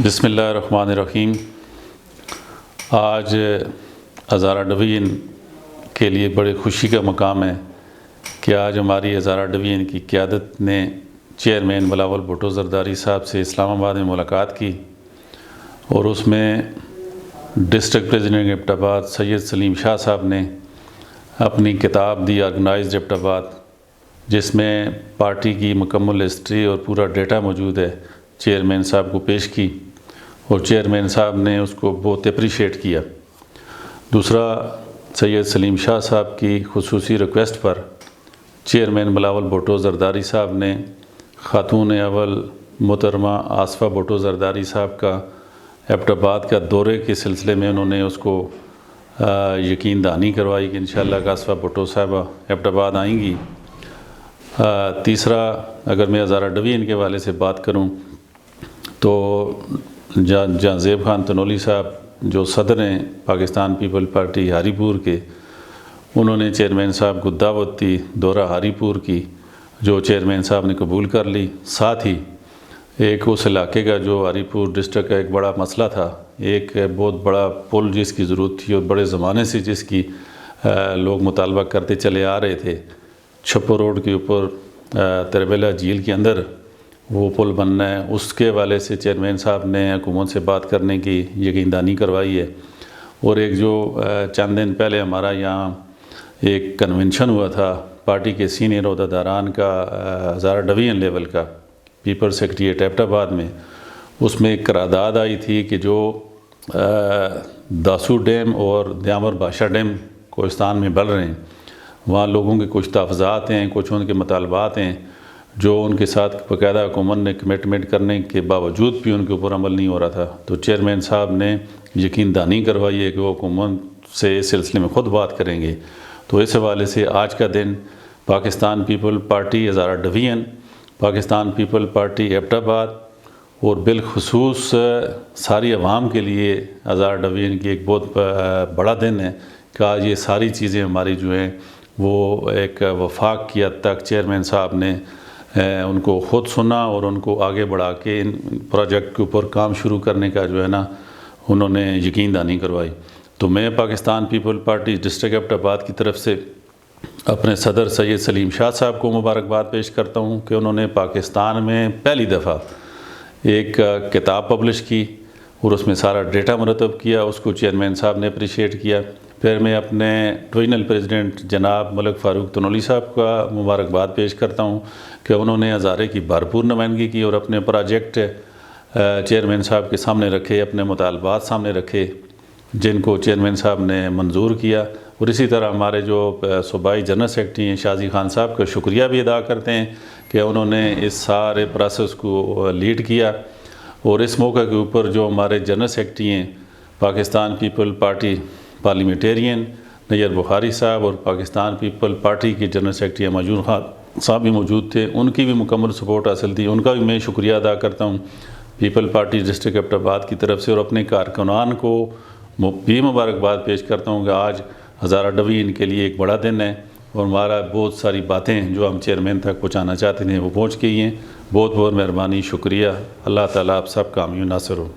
بسم اللہ الرحمن الرحیم۔ آج ہزارہ ڈویژن کے لیے بڑے خوشی کا مقام ہے کہ آج ہماری ہزارہ ڈویژن کی قیادت نے چیئرمین بلاول بھٹو زرداری صاحب سے اسلام آباد میں ملاقات کی، اور اس میں ڈسٹرکٹ پریزیڈنٹ ایبٹ آباد سید سلیم شاہ صاحب نے اپنی کتاب دی آرگنائزڈ ایبٹ آباد، جس میں پارٹی کی مکمل ہسٹری اور پورا ڈیٹا موجود ہے، چیئرمین صاحب کو پیش کی، اور چیئرمین صاحب نے اس کو بہت اپریشیٹ کیا۔ دوسرا، سید سلیم شاہ صاحب کی خصوصی ریکویسٹ پر چیئرمین بلاول بھٹو زرداری صاحب نے خاتون اول محترمہ آصفہ بھٹو زرداری صاحب کا ایبٹ آباد کا دورے کے سلسلے میں انہوں نے اس کو یقین دہانی کروائی کہ انشاءاللہ آصفہ بھٹو صاحبہ ایبٹ آباد آئیں گی۔ تیسرا، اگر میں ہزارہ ڈویژن کے حوالے سے بات کروں تو جہاں زیب خان تنولی صاحب جو صدر ہیں پاکستان پیپل پارٹی ہاری پور کے، انہوں نے چیئرمین صاحب کو دعوت دی دورہ ہاری پور کی، جو چیئرمین صاحب نے قبول کر لی۔ ساتھ ہی ایک اس علاقے کا جو ہاری پور ڈسٹرکٹ کا ایک بڑا مسئلہ تھا، ایک بہت بڑا پل جس کی ضرورت تھی اور بڑے زمانے سے جس کی لوگ مطالبہ کرتے چلے آ رہے تھے، چھپر روڈ کے اوپر تربیلا جھیل کے اندر وہ پل بننا ہے، اس کے حوالے سے چیئرمین صاحب نے حکومت سے بات کرنے کی یقین دہانی کروائی ہے۔ اور ایک جو چند دن پہلے ہمارا یہاں ایک کنونشن ہوا تھا پارٹی کے سینئر عہدیداران کا، ہزارہ ڈویژن لیول کا، پیپل سیکریٹریٹ ایبٹ آباد میں، اس میں ایک قرارداد آئی تھی کہ جو داسو ڈیم اور دیامر بادشاہ ڈیم کوہستان میں بن رہے ہیں، وہاں لوگوں کے کچھ تحفظات ہیں، کچھ ان کے مطالبات ہیں جو ان کے ساتھ باقاعدہ حکومت نے کمٹمنٹ کرنے کے باوجود بھی ان کے اوپر عمل نہیں ہو رہا تھا، تو چیئرمین صاحب نے یقین دہانی کروائی ہے کہ وہ حکومت سے اس سلسلے میں خود بات کریں گے۔ تو اس حوالے سے آج کا دن Pakistan people Party Hazara division, Pakistan people Party Abbottabad اور بالخصوص ساری عوام کے لیے ہزارہ ڈویژن کی ایک بہت بڑا دن ہے کہ آج یہ ساری چیزیں ہماری جو ہیں وہ ایک وفاق کی حد تک چیئرمین صاحب نے ان کو خود سنا اور ان کو آگے بڑھا کے ان پروجیکٹ کے اوپر کام شروع کرنے کا جو ہے نا انہوں نے یقین دہانی کروائی۔ تو میں Pakistan people party district Abbottabad کی طرف سے اپنے صدر سید سلیم شاہ صاحب کو مبارکباد پیش کرتا ہوں کہ انہوں نے پاکستان میں پہلی دفعہ ایک کتاب پبلش کی اور اس میں سارا ڈیٹا مرتب کیا، اس کو چیئرمین صاحب نے اپریشیٹ کیا۔ پھر میں اپنے ڈویژنل پریزیڈنٹ جناب ملک فاروق تنولی صاحب کا مبارکباد پیش کرتا ہوں کہ انہوں نے ہزارے کی بھرپور نمائندگی کی اور اپنے پروجیکٹ چیئرمین صاحب کے سامنے رکھے، اپنے مطالبات سامنے رکھے، جن کو چیئرمین صاحب نے منظور کیا۔ اور اسی طرح ہمارے جو صوبائی جنرل سیکرٹری ہیں شازی خان صاحب کا شکریہ بھی ادا کرتے ہیں کہ انہوں نے اس سارے پروسیس کو لیڈ کیا۔ اور اس موقع کے اوپر جو ہمارے جنرل سیکرٹری ہیں پاکستان پیپل پارٹی پارلیمنٹیرین نییر بخاری صاحب اور پاکستان پیپل پارٹی کے جنرل سیکرٹری مجون خان صاحب بھی موجود تھے، ان کی بھی مکمل سپورٹ حاصل تھی، ان کا بھی میں شکریہ ادا کرتا ہوں people party district Abbottabad کی طرف سے، اور اپنے کارکنان کو بھی مبارکباد پیش کرتا ہوں کہ آج ہزارہ ڈویژن کے لیے ایک بڑا دن ہے اور ہمارا بہت ساری باتیں جو ہم چیئرمین تک پہنچانا چاہتے ہیں وہ پہنچ گئی ہیں۔ بہت بہت مہربانی، شکریہ۔ اللہ تعالیٰ آپ سب کا حامی و ناصر ہو۔